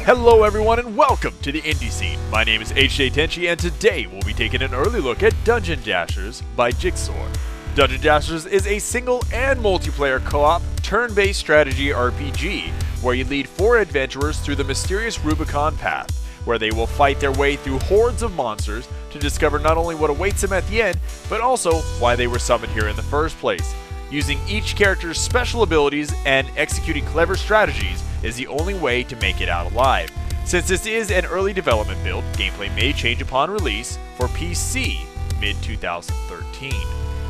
Hello everyone and welcome to the Indie Scene. My name is HJ Tenchi and today we'll be taking an early look at Dungeon Dashers by Jigsaw. Dungeon Dashers is a single and multiplayer co-op turn-based strategy RPG where you lead 4 adventurers through the mysterious Rubicon Path, where they will fight their way through hordes of monsters to discover not only what awaits them at the end, but also why they were summoned here in the first place. Using each character's special abilities and executing clever strategies is the only way to make it out alive. Since this is an early development build, gameplay may change upon release for PC mid-2013.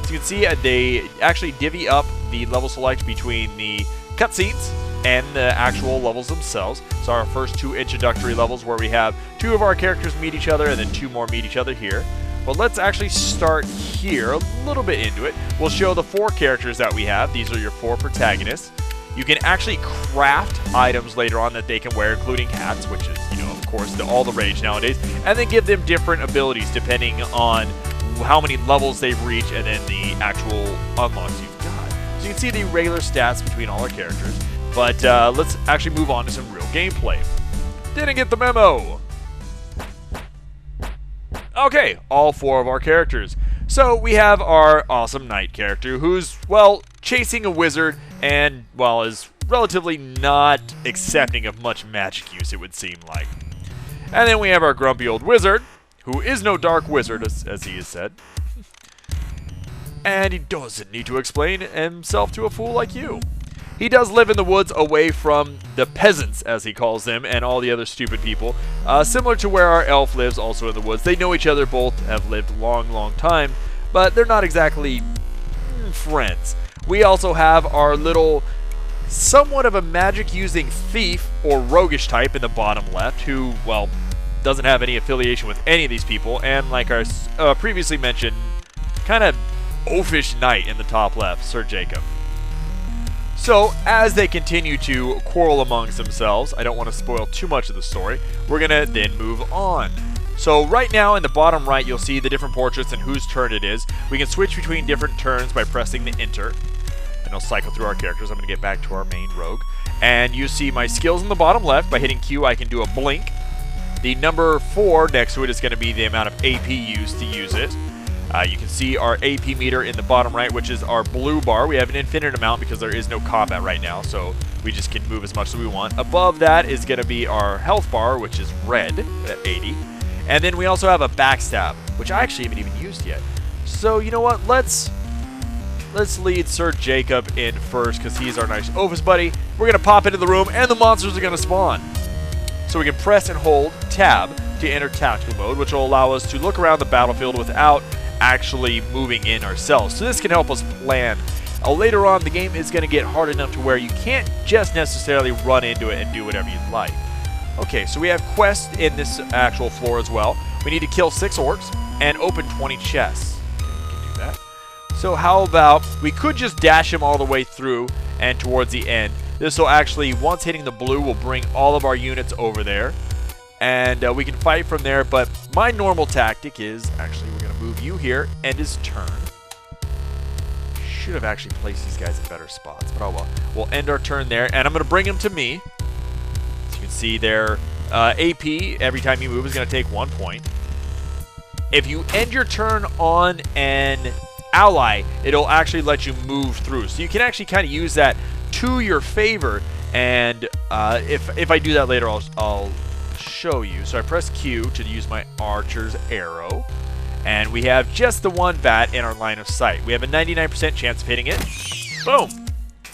As you can see, they actually divvy up the level select between the cutscenes and the actual levels themselves. So our first 2 introductory levels where we have 2 of our characters meet each other and then 2 more meet each other here. But let's actually start here, a little bit into it. We'll show the 4 characters that we have. These are your 4 protagonists. You can actually craft items later on that they can wear, including hats, which is, of course, all the rage nowadays. And then give them different abilities depending on how many levels they've reached and then the actual unlocks you've got. So you can see the regular stats between all our characters. But let's actually move on to some real gameplay. Didn't get the memo! Okay, all 4 of our characters. So we have our awesome knight character who's, well, chasing a wizard and, well, is relatively not accepting of much magic use, it would seem like. And then we have our grumpy old wizard, who is no dark wizard, as he has said. And he doesn't need to explain himself to a fool like you. He does live in the woods away from the peasants, as he calls them, and all the other stupid people. Similar to where our elf lives, also in the woods. They know each other, both have lived a long time, but they're not exactly friends. We also have our little, somewhat of a magic-using thief or roguish type in the bottom left, who, well, doesn't have any affiliation with any of these people, and like our previously mentioned, kind of oafish knight in the top left, Sir Jacob. So, as they continue to quarrel amongst themselves, I don't want to spoil too much of the story, we're going to then move on. So, right now in the bottom right, you'll see the different portraits and whose turn it is. We can switch between different turns by pressing the enter. And I'll cycle through our characters. I'm going to get back to our main rogue. And you see my skills in the bottom left. By hitting Q, I can do a blink. The number 4 next to it is going to be the amount of AP used to use it. You can see our AP meter in the bottom right, which is our blue bar. We have an infinite amount because there is no combat right now, so we just can move as much as we want. Above that is going to be our health bar, which is red at 80. And then we also have a backstab, which I actually haven't even used yet. So, you know what? Let's lead Sir Jacob in first because he's our nice office buddy. We're going to pop into the room, and the monsters are going to spawn. So we can press and hold Tab to enter tactical mode, which will allow us to look around the battlefield without actually moving in ourselves. So this can help us plan. Later on, the game is going to get hard enough to where you can't just necessarily run into it and do whatever you'd like. Okay, so we have quests in this actual floor as well. We need to kill 6 orcs and open 20 chests. Okay, we can do that. So how about we could just dash him all the way through and towards the end. This will actually, once hitting the blue, will bring all of our units over there. And we can fight from there, but my normal tactic is, actually, we're going to move you here, end his turn. Should have actually placed these guys in better spots, but oh well. We'll end our turn there, and I'm going to bring him to me. As you can see, their AP, every time you move, is going to take 1 point. If you end your turn on an ally, it'll actually let you move through. So you can actually kind of use that to your favor, and if I do that later, I'll show you. So I press Q to use my archer's arrow, and we have just the 1 bat in our line of sight. We have a 99% chance of hitting it. Boom!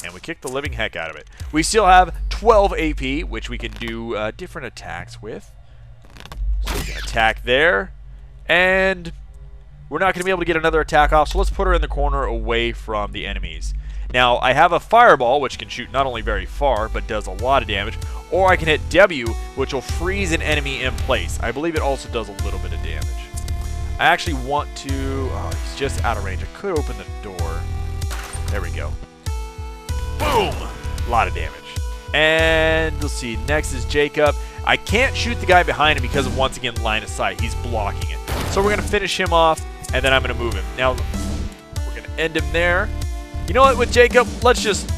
And we kick the living heck out of it. We still have 12 AP, which we can do different attacks with. So we can attack there, and we're not going to be able to get another attack off, so let's put her in the corner away from the enemies. Now, I have a fireball, which can shoot not only very far, but does a lot of damage, or I can hit W, which will freeze an enemy in place. I believe it also does a little bit of damage. I actually want to... Oh, he's just out of range. I could open the door. There we go. Boom! A lot of damage. And let's see, next is Jacob. I can't shoot the guy behind him because of, once again, line of sight. He's blocking it. So we're going to finish him off, and then I'm going to move him. Now, we're going to end him there. You know what, with Jacob, let's just...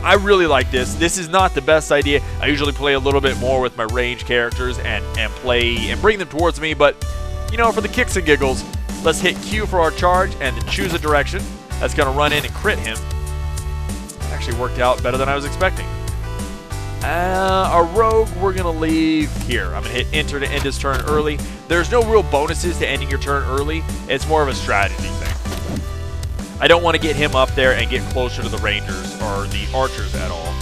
I really like this. This is not the best idea. I usually play a little bit more with my range characters and bring them towards me, but, you know, for the kicks and giggles, let's hit Q for our charge and then choose a direction that's going to run in and crit him. Actually worked out better than I was expecting. Our rogue, we're going to leave here. I'm going to hit enter to end his turn early. There's no real bonuses to ending your turn early. It's more of a strategy thing. I don't want to get him up there and get closer to the rangers or the archers at all.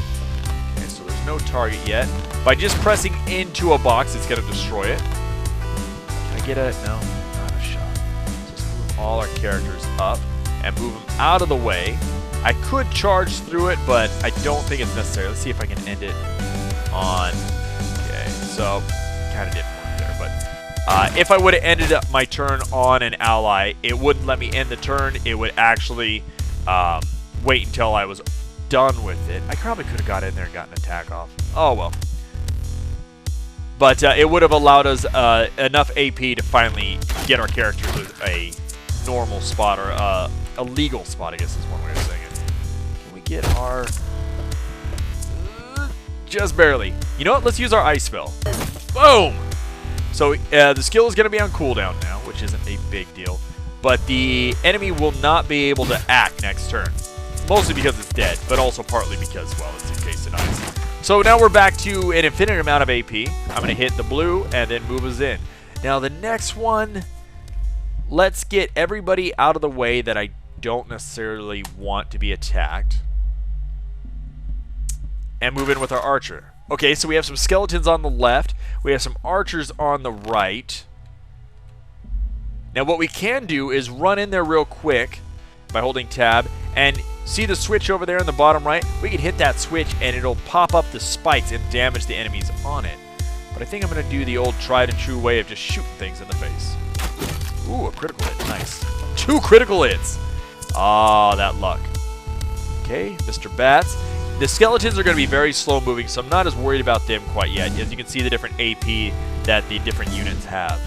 Okay, so there's no target yet. By just pressing into a box, it's going to destroy it. Can I get a... No, not a shot. Just move all our characters up and move them out of the way. I could charge through it, but I don't think it's necessary. Let's see if I can end it on... Okay, so kind of didn't work there, but if I would have ended up my turn on an ally, it wouldn't let me end the turn. It would actually wait until I was done with it. I probably could have got in there and gotten an attack off. Oh, well. But it would have allowed us enough AP to finally get our character to a normal spot, or a legal spot, I guess is one way of saying it. Get our... just barely. You know what? Let's use our ice spell. Boom! So the skill is going to be on cooldown now, which isn't a big deal. But the enemy will not be able to act next turn. Mostly because it's dead, but also partly because, well, it's encased in ice. So now we're back to an infinite amount of AP. I'm going to hit the blue and then move us in. Now the next one, let's get everybody out of the way that I don't necessarily want to be attacked. And move in with our archer. Okay, so we have some skeletons on the left. We have some archers on the right. Now what we can do is run in there real quick by holding tab. And see the switch over there in the bottom right? We can hit that switch and it'll pop up the spikes and damage the enemies on it. But I think I'm going to do the old tried and true way of just shooting things in the face. Ooh, a critical hit. Nice. 2 critical hits. Ah, that luck. Okay, Mr. Bats. The skeletons are going to be very slow moving, so I'm not as worried about them quite yet. As you can see the different AP that the different units have.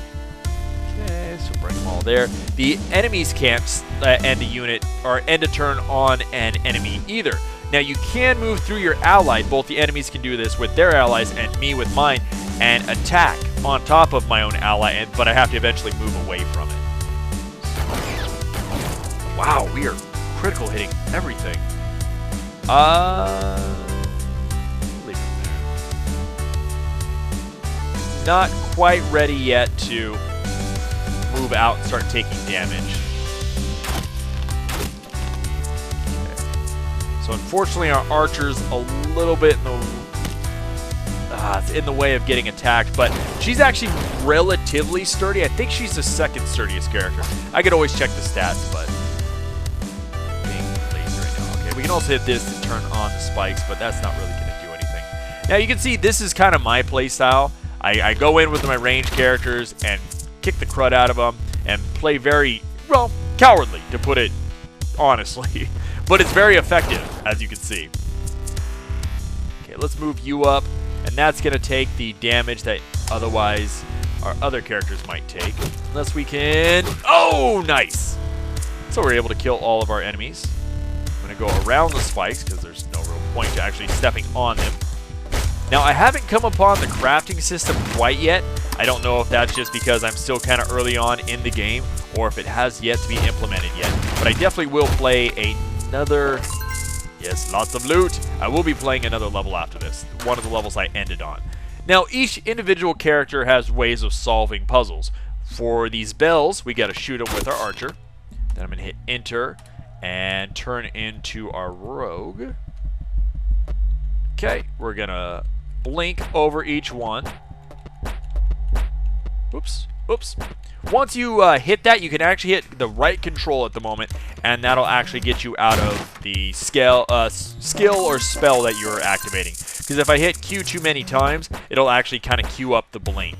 Okay, so bring them all there. The enemies can't end a unit or end a turn on an enemy either. Now you can move through your ally. Both the enemies can do this with their allies and me with mine, and attack on top of my own ally, but I have to eventually move away from it. Wow, we are critical hitting everything. Leave it there. Not quite ready yet to move out and start taking damage. Okay. So unfortunately our archer's a little bit in the it's in the way of getting attacked, but she's actually relatively sturdy. I think she's the second sturdiest character. I could always check the stats, but we can also hit this to turn on the spikes, but that's not really going to do anything. Now you can see this is kind of my play style. I go in with my range characters and kick the crud out of them and play very, well, cowardly, to put it honestly. But it's very effective, as you can see. Okay, let's move you up, and that's going to take the damage that otherwise our other characters might take. Unless we can... Oh, nice! So we're able to kill all of our enemies. I'm going to go around the spikes because there's no real point to actually stepping on them. Now, I haven't come upon the crafting system quite yet. I don't know if that's just because I'm still kind of early on in the game or if it has yet to be implemented yet. But I definitely will play another... Yes, lots of loot. I will be playing another level after this. One of the levels I ended on. Now, each individual character has ways of solving puzzles. For these bells, we got to shoot them with our archer. Then I'm going to hit enter and turn into our rogue. Okay, we're going to blink over each one. Oops, oops. Once you hit that, you can actually hit the right control at the moment, and that'll actually get you out of the skill or spell that you're activating. Because if I hit Q too many times, it'll actually kind of queue up the blink.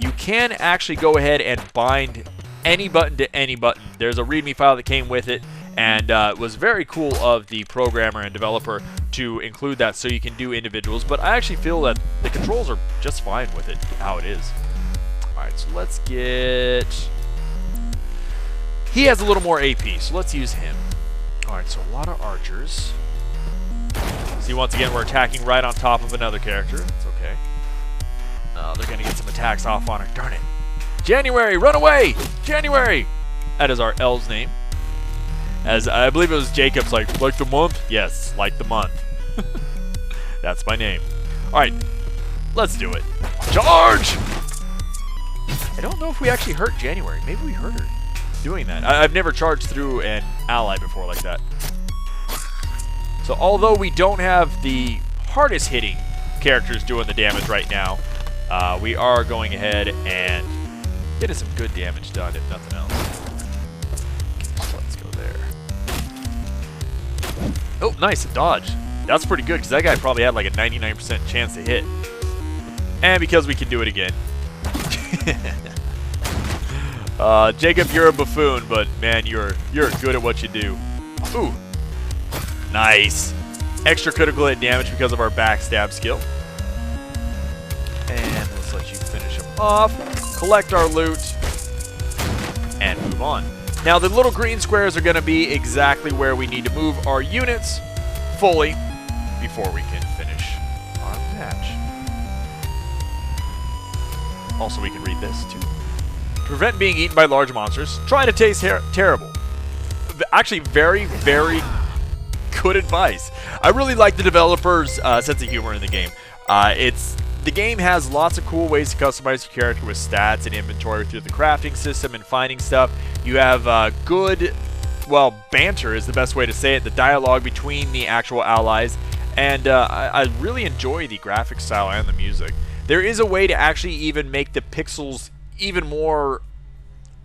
You can actually go ahead and bind any button to any button. There's a README file that came with it, and it was very cool of the programmer and developer to include that so you can do individuals. But I actually feel that the controls are just fine with it, how it is. Alright, so let's get... He has a little more AP, so let's use him. Alright, so a lot of archers. See, once again, we're attacking right on top of another character. It's okay. They're going to get some attacks off on her. Darn it. January, run away! January! That is our elf's name. As I believe it was Jacob's like the month? Yes, like the month. That's my name. Alright, let's do it. Charge! I don't know if we actually hurt January. Maybe we hurt her doing that. I've never charged through an ally before like that. So although we don't have the hardest hitting characters doing the damage right now, we are going ahead and getting some good damage done, if nothing else. Okay, so let's go there. Oh, nice, a dodge. That's pretty good, because that guy probably had like a 99% chance to hit. And because we can do it again. Jacob, you're a buffoon, but man, you're good at what you do. Ooh. Nice. Extra critical hit damage because of our backstab skill. And let's let you finish him off. Collect our loot. And move on. Now, the little green squares are going to be exactly where we need to move our units fully before we can finish our match. Also, we can read this, too. Prevent being eaten by large monsters. Try to taste terrible. Actually, very, very good advice. I really like the developers' sense of humor in the game. The game has lots of cool ways to customize your character with stats and inventory through the crafting system and finding stuff. You have good, well, banter is the best way to say it, the dialogue between the actual allies. And I really enjoy the graphic style and the music. There is a way to actually even make the pixels even more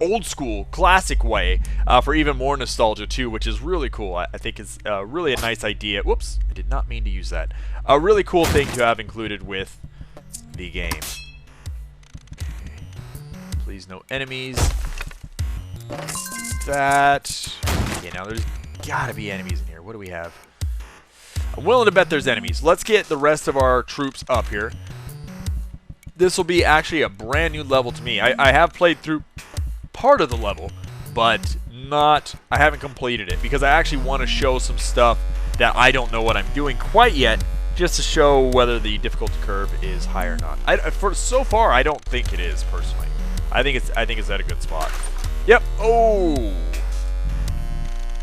old school, classic way for even more nostalgia too, which is really cool. I think it's really a nice idea. Whoops, I did not mean to use that. A really cool thing to have included with the game. Okay. Please no enemies. That. Okay, now there's gotta be enemies in here. What do we have? I'm willing to bet there's enemies. Let's get the rest of our troops up here. This will be actually a brand new level to me. I have played through part of the level, but I haven't completed it because I actually want to show some stuff that I don't know what I'm doing quite yet, just to show whether the difficulty curve is high or not. So far, I don't think it is personally. I think it's at a good spot. Yep. Oh.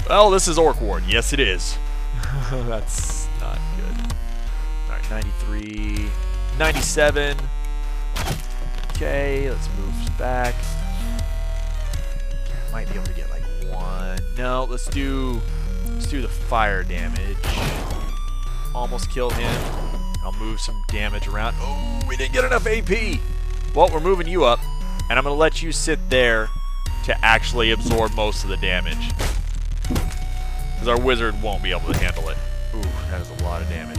Well, this is Orc Ward. Yes, it is. That's not good. All right, 93, 97. Okay, let's move back. Might be able to get like one. No, let's do the fire damage. Almost killed him. I'll move some damage around. Oh, we didn't get enough AP. Well, we're moving you up, and I'm going to let you sit there to actually absorb most of the damage. Because our wizard won't be able to handle it. Ooh, that is a lot of damage.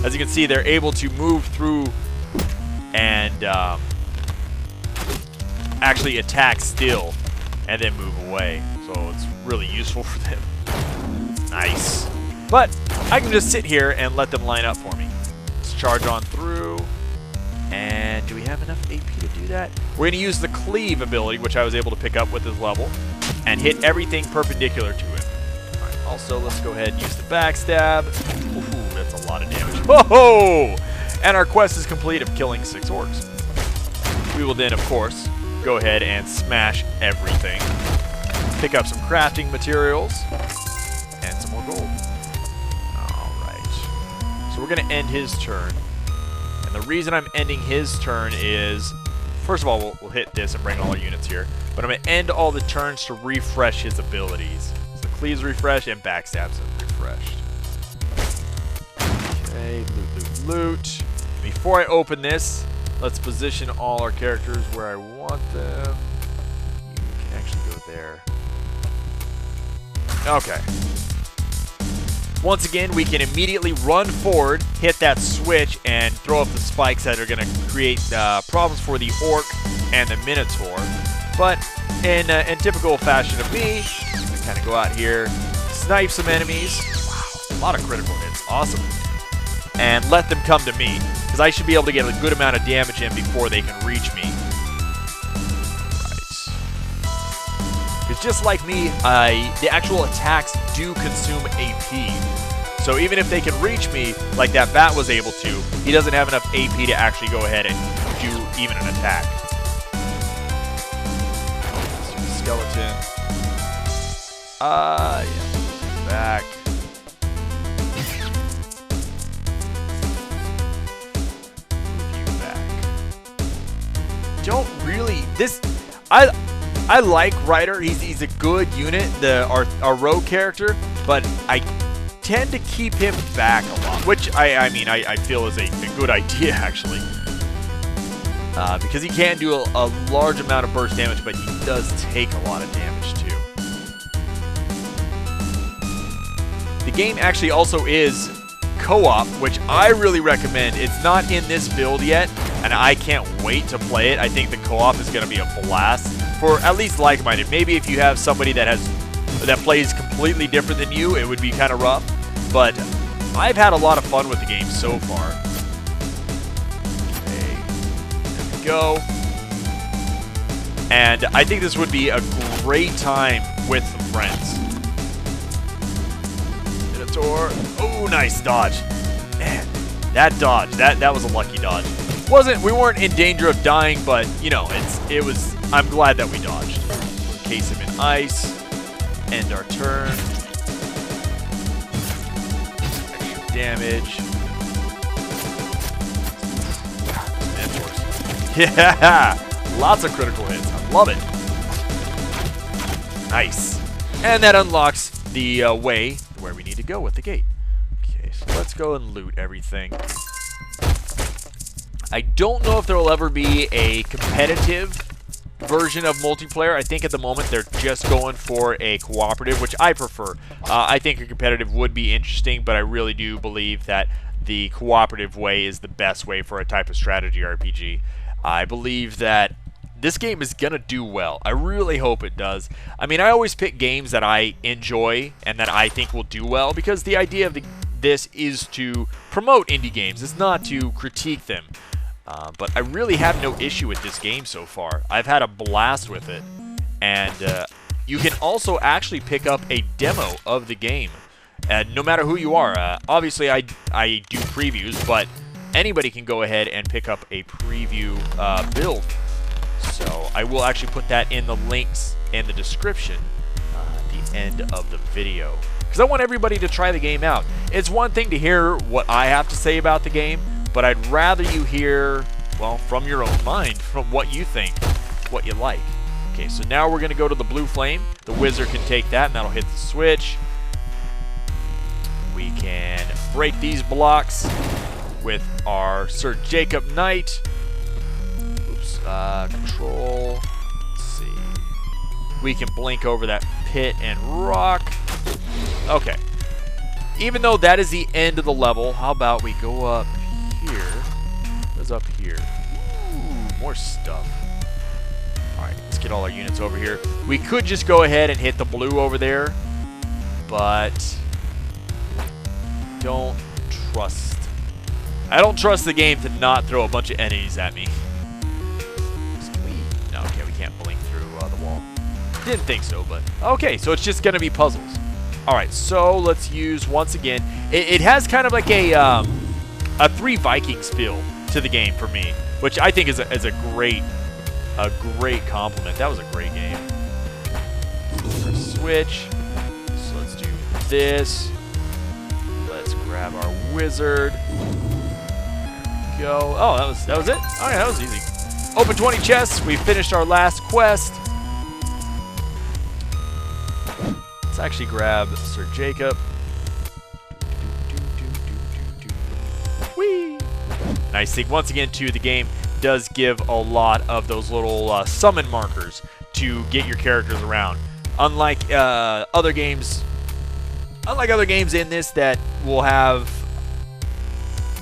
As you can see, they're able to move through and actually attack still and then move away. So it's really useful for them. Nice. But I can just sit here and let them line up for me. Let's charge on through. And do we have enough AP to do that? We're going to use the cleave ability, which I was able to pick up with this level, and hit everything perpendicular to it. All right, also, let's go ahead and use the backstab. Ooh, that's a lot of damage. Whoa! And our quest is complete of killing 6 orcs. We will then, of course, go ahead and smash everything. Pick up some crafting materials and some more gold. Alright. So we're going to end his turn. And the reason I'm ending his turn is, first of all, we'll hit this and bring all our units here. But I'm going to end all the turns to refresh his abilities. So cleaves refresh and backstabs are refreshed. Okay, loot, loot, loot. Before I open this, let's position all our characters where I want them. You can actually go there. Okay. Once again, we can immediately run forward, hit that switch, and throw up the spikes that are going to create problems for the Orc and the Minotaur. But in typical fashion of me, I kind of go out here, snipe some enemies. Wow, a lot of critical hits. Awesome. And let them come to me, because I should be able to get a good amount of damage in before they can reach me. Because just like me, the actual attacks do consume AP. So even if they can reach me, like that bat was able to, he doesn't have enough AP to actually go ahead and do even an attack. Skeleton. Yeah. Back. Don't really I like Ryder. He's a good unit, our rogue character, but I tend to keep him back a lot, which I mean I feel is a good idea actually, because he can do a large amount of burst damage, but he does take a lot of damage too. The game actually also is co-op, which I really recommend. It's not in this build yet, and I can't wait to play it. I think the co-op is going to be a blast for at least like-minded. Maybe if you have somebody that plays completely different than you, it would be kind of rough. But I've had a lot of fun with the game so far. Okay, there we go. And I think this would be a great time with some friends. Minotaur. Oh, nice dodge. Man, that dodge, that was a lucky dodge. We weren't in danger of dying, but you know, I'm glad that we dodged. Encase him in ice. End our turn. Extra damage. Yeah! Lots of critical hits. I love it. Nice. And that unlocks the way where we need to go with the gate. Okay, so let's go and loot everything. I don't know if there will ever be a competitive version of multiplayer. I think at the moment they're just going for a cooperative, which I prefer. I think a competitive would be interesting, but I really do believe that the cooperative way is the best way for a type of strategy RPG. I believe that this game is going to do well. I really hope it does. I mean, I always pick games that I enjoy and that I think will do well, because the idea of this is to promote indie games. It's not to critique them. But I really have no issue with this game so far. I've had a blast with it. And you can also actually pick up a demo of the game, no matter who you are. Obviously, I do previews, but anybody can go ahead and pick up a preview build. So I will actually put that in the links in the description at the end of the video, because I want everybody to try the game out. It's one thing to hear what I have to say about the game, but I'd rather you hear, well, from your own mind, from what you think, what you like. Okay, so now we're going to go to the blue flame. The wizard can take that, and that'll hit the switch. We can break these blocks with our Sir Jacob Knight. Oops, control. Let's see. We can blink over that pit and rock. Okay. Even though that is the end of the level, how about we go up here? What's up here? Ooh, more stuff. Alright, let's get all our units over here. We could just go ahead and hit the blue over there, but I don't trust the game to not throw a bunch of enemies at me. No, okay, we can't blink through the wall. Didn't think so, but okay, so it's just gonna be puzzles. Alright, so let's use, once again, it has kind of like a Three Vikings feel to the game for me, which I think is a great compliment. That was a great game. Switch. So let's do this. Let's grab our wizard. There we go. Oh, that was it? Alright, that was easy. Open 20 chests. We finished our last quest. Let's actually grab Sir Jacob. Whee! Nice thing, once again, too, the game does give a lot of those little summon markers to get your characters around. Unlike other games in this that will have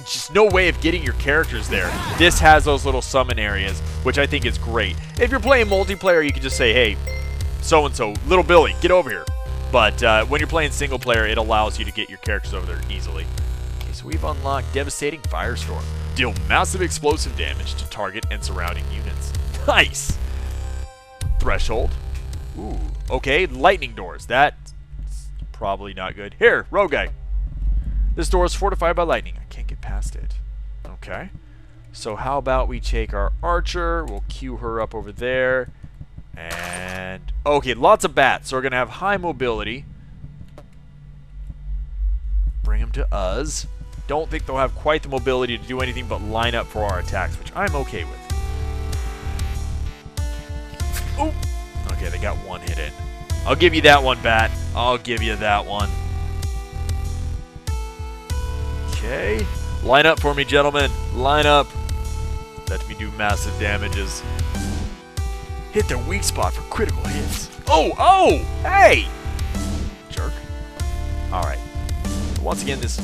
just no way of getting your characters there, this has those little summon areas, which I think is great. If you're playing multiplayer, you can just say, hey, so-and-so, little Billy, get over here. But when you're playing single player, it allows you to get your characters over there easily. Okay, so we've unlocked Devastating Firestorm. Deal massive explosive damage to target and surrounding units. Nice! Threshold. Ooh, okay, lightning doors. That's probably not good. Here, rogue guy. This door is fortified by lightning. I can't get past it. Okay. So how about we take our archer. We'll queue her up over there. And... okay, lots of bats. So we're going to have high mobility. Bring them to us. Don't think they'll have quite the mobility to do anything but line up for our attacks, which I'm okay with. Oh! Okay, they got one hit in. I'll give you that one, bat. I'll give you that one. Okay. Line up for me, gentlemen. Line up. Let me do massive damages. Hit their weak spot for critical hits. Oh! Oh! Hey! Jerk. Alright. Once again, let's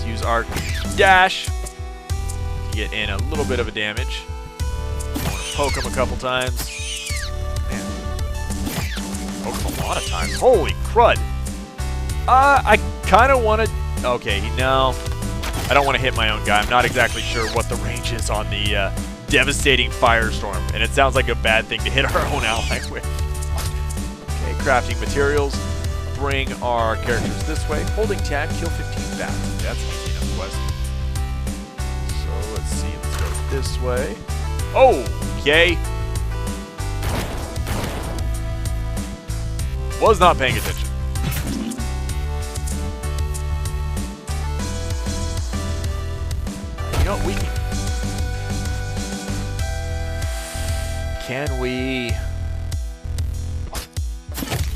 use our dash to get in a little bit of a damage. I want to poke him a couple times. Man. Poke him a lot of times. Holy crud. I kind of want to... okay, no. I don't want to hit my own guy. I'm not exactly sure what the range is on the devastating firestorm. And it sounds like a bad thing to hit our own ally with. Okay, crafting materials. Bring our characters this way. Holding tab, kill 15 bats. That's an easy enough quest. So let's see. Let's go this way. Oh, okay. Was not paying attention. You know what? We can we...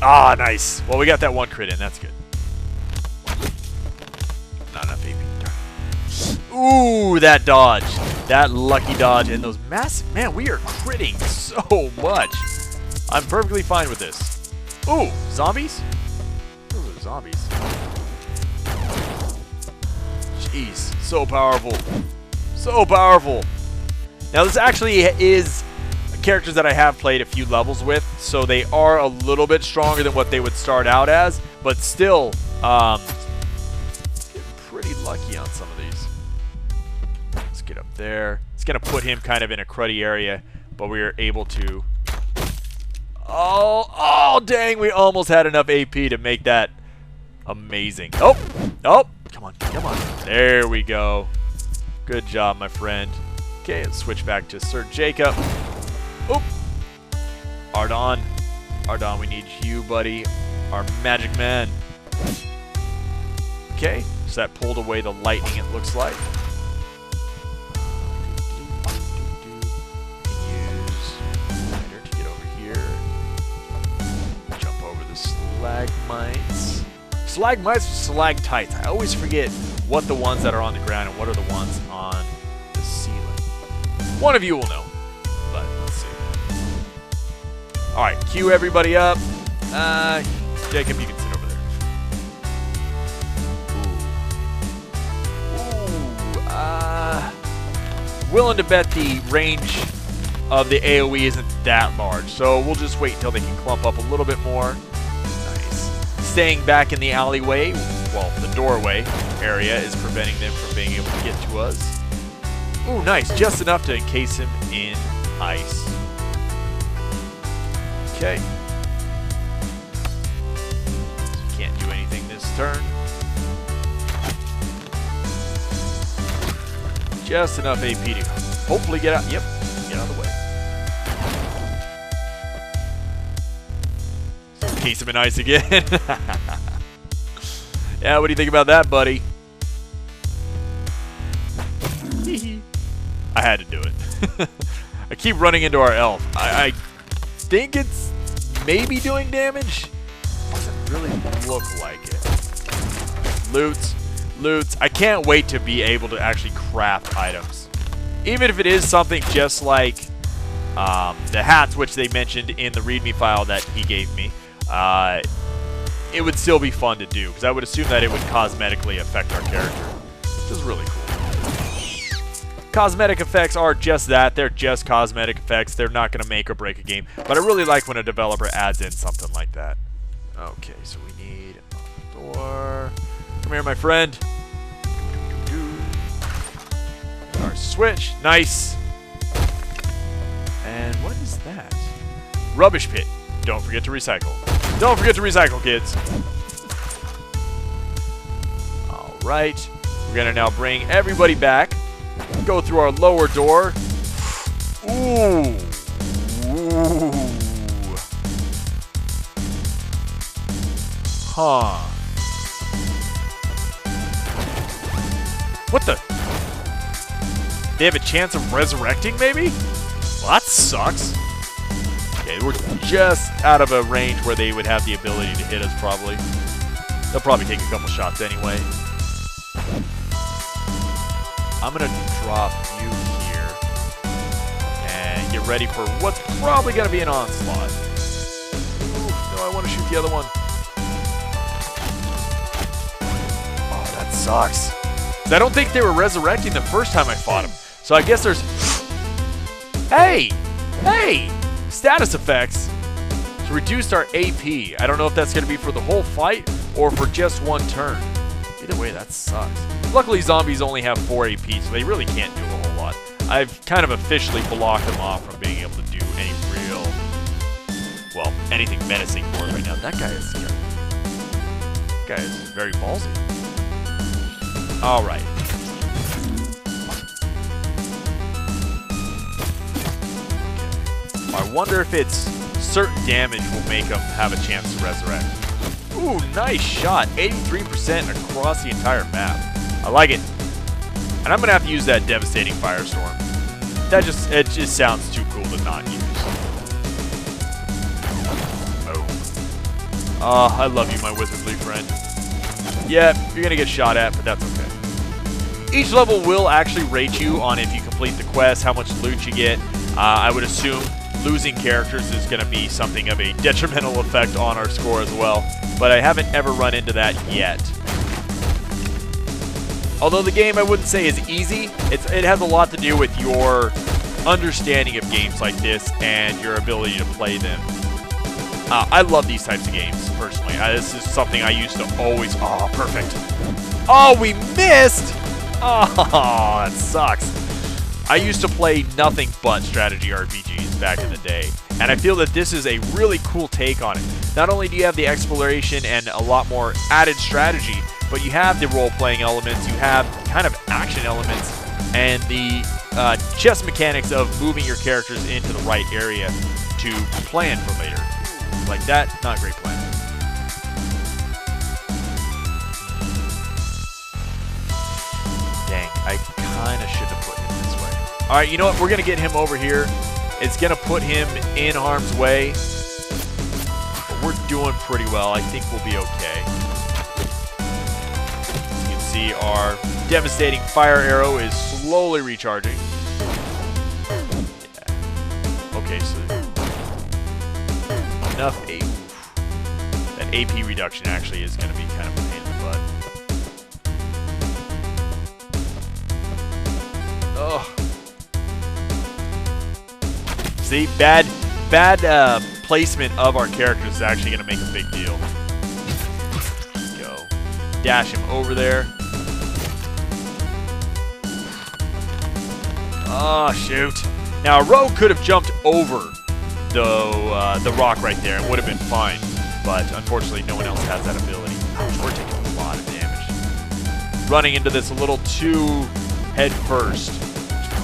ah, nice. Well, we got that one crit in. That's good. Not enough AP. Ooh, that dodge. That lucky dodge. And those massive... man, we are critting so much. I'm perfectly fine with this. Ooh, zombies? Those are zombies. Jeez. So powerful. So powerful. Now, this actually is... characters that I have played a few levels with, so they are a little bit stronger than what they would start out as, but still getting pretty lucky on some of these. Let's get up there. It's going to put him kind of in a cruddy area, but we are able to... oh, dang, we almost had enough AP to make that amazing. Oh, come on, come on. There we go. Good job, my friend. Okay, let's switch back to Sir Jacob. Oh! Ardon. Ardon, we need you, buddy. Our magic man. Okay, so that pulled away the lightning, it looks like. Use Spider to get over here. Jump over the stalagmites. Stalagmites or stalactites? I always forget what the ones that are on the ground and what are the ones on the ceiling. One of you will know. But let's see. Alright, queue everybody up. Jacob, you can sit over there. Ooh. Willing to bet the range of the AoE isn't that large, so we'll just wait until they can clump up a little bit more. Nice. Staying back in the alleyway, well, the doorway area is preventing them from being able to get to us. Ooh, nice. Just enough to encase him in ice. Okay. So can't do anything this turn. Just enough AP to hopefully get out. Yep, get out of the way. Encase him in ice again. Yeah, what do you think about that, buddy? I had to do it. I keep running into our elf. I think it's maybe doing damage. Doesn't really look like it. Loots. Loots. I can't wait to be able to actually craft items. Even if it is something just like the hats, which they mentioned in the README file that he gave me. It would still be fun to do, because I would assume that it would cosmetically affect our character, which is really cool. Cosmetic effects are just that. They're just cosmetic effects. They're not going to make or break a game. But I really like when a developer adds in something like that. Okay, so we need a door. Come here, my friend. Our switch. Nice. And what is that? Rubbish pit. Don't forget to recycle. Don't forget to recycle, kids. Alright. We're going to now bring everybody back. Go through our lower door. Ooh. Ooh. Huh. What the? They have a chance of resurrecting, maybe? Well, that sucks. Okay, we're just out of a range where they would have the ability to hit us, probably. They'll probably take a couple shots anyway. I'm going to drop you here. And get ready for what's probably going to be an onslaught. Ooh, no, I want to shoot the other one. Oh, that sucks. I don't think they were resurrecting the first time I fought him. So I guess there's... Hey! Hey! Status effects. So reduced our AP. I don't know if that's going to be for the whole fight or for just one turn. Either way, that sucks. Luckily, zombies only have 4 AP, so they really can't do a whole lot. I've kind of officially blocked them off from being able to do any real... Well, anything menacing for it right now. That guy is... That guy is very ballsy. Alright. I wonder if it's certain damage will make them have a chance to resurrect. Ooh, nice shot. 83% across the entire map. I like it. And I'm going to have to use that devastating firestorm. It just sounds too cool to not use. Oh, I love you, my wizardly friend. Yeah, you're going to get shot at, but that's okay. Each level will actually rate you on if you complete the quest, how much loot you get. I would assume losing characters is going to be something of a detrimental effect on our score as well, but I haven't ever run into that yet. Although the game I wouldn't say is easy, it has a lot to do with your understanding of games like this and your ability to play them. I love these types of games, personally. This is something I used to always... Oh, perfect. Oh, we missed! Oh, that sucks. I used to play nothing but strategy RPGs back in the day, and I feel that this is a really cool take on it. Not only do you have the exploration and a lot more added strategy, but you have the role-playing elements, you have kind of action elements, and the chess mechanics of moving your characters into the right area to plan for later. Like that, not great plan. Dang, I kind of should have put him this way. Alright, you know what? We're going to get him over here. It's going to put him in harm's way. But we're doing pretty well. I think we'll be okay. You can see our devastating fire arrow is slowly recharging. Yeah. Okay, so enough AP. That AP reduction actually is going to be kind of a pain in the butt. Ugh. See, bad placement of our characters is actually going to make a big deal. Let's go. Dash him over there. Oh, shoot. Now, a rogue could have jumped over the rock right there and would have been fine. But, unfortunately, no one else has that ability. Ouch, we're taking a lot of damage. Running into this a little too head first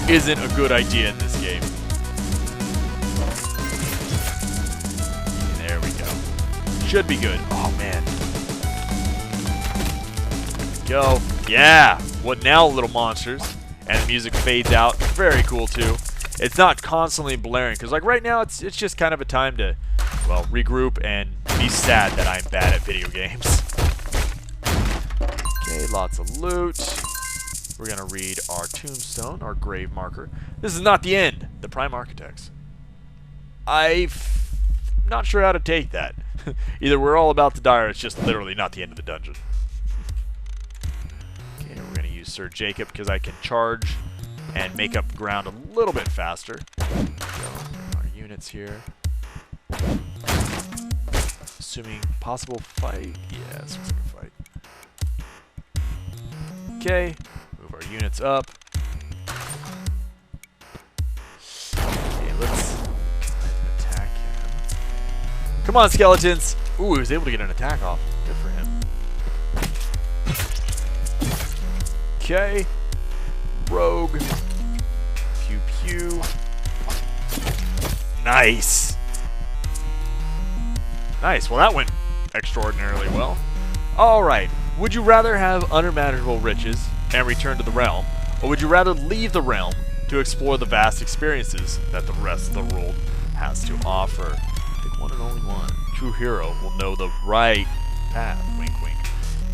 isn't a good idea in this game. There we go. Should be good. Oh, man. There we go. Yeah! What now, little monsters? And the music fades out. Very cool, too. It's not constantly blaring, because like right now, it's just kind of a time to, well, regroup and be sad that I'm bad at video games. Okay, lots of loot. We're going to read our tombstone, our grave marker. This is not the end. The Prime Architects. I'm not sure how to take that. Either we're all about to die or it's just literally not the end of the dungeon. Okay, we're going to use Sir Jacob because I can charge and make up ground a little bit faster. Our units here. Assuming possible fight. Yeah, this looks like a fight. Okay. Move our units up. Okay, let's attack him. Come on, skeletons! Ooh, he was able to get an attack off. Good for him. Okay. Rogue. Pew pew. Nice. Nice. Well, that went extraordinarily well. Alright. Would you rather have unimaginable riches and return to the realm, or would you rather leave the realm to explore the vast experiences that the rest of the world has to offer? Pick one and only one. True hero will know the right path. Wink, wink.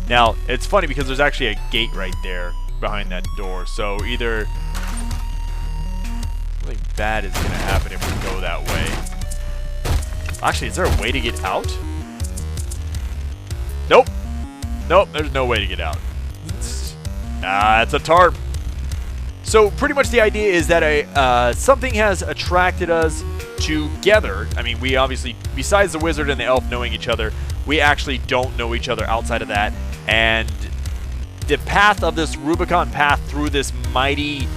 Now, it's funny because there's actually a gate right there behind that door, so either something bad is going to happen if we go that way. Actually, is there a way to get out? Nope. Nope, there's no way to get out. It's a tarp. So pretty much the idea is that something has attracted us together. I mean, we obviously, besides the wizard and the elf knowing each other, we actually don't know each other outside of that. And the path of this Rubicon Path through this mighty,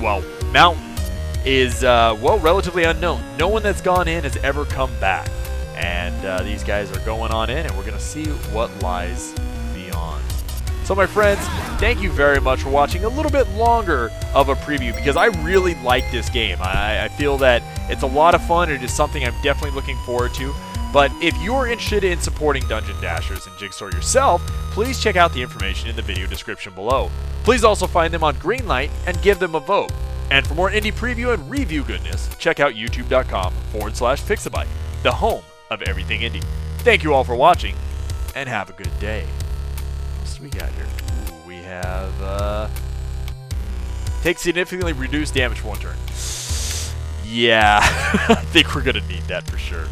well, mountain is, well, relatively unknown. No one that's gone in has ever come back. And these guys are going on in, and we're going to see what lies beyond. So, my friends, thank you very much for watching a little bit longer of a preview, because I really like this game. I feel that it's a lot of fun. It is something I'm definitely looking forward to. But if you're interested in supporting Dungeon Dashers and Jigsaw yourself, please check out the information in the video description below. Please also find them on Greenlight and give them a vote. And for more indie preview and review goodness, check out youtube.com/Pixabite, the home of everything indie. Thank you all for watching, and have a good day. What else do we got here? Ooh, we have, take significantly reduced damage for one turn. Yeah, I think we're going to need that for sure.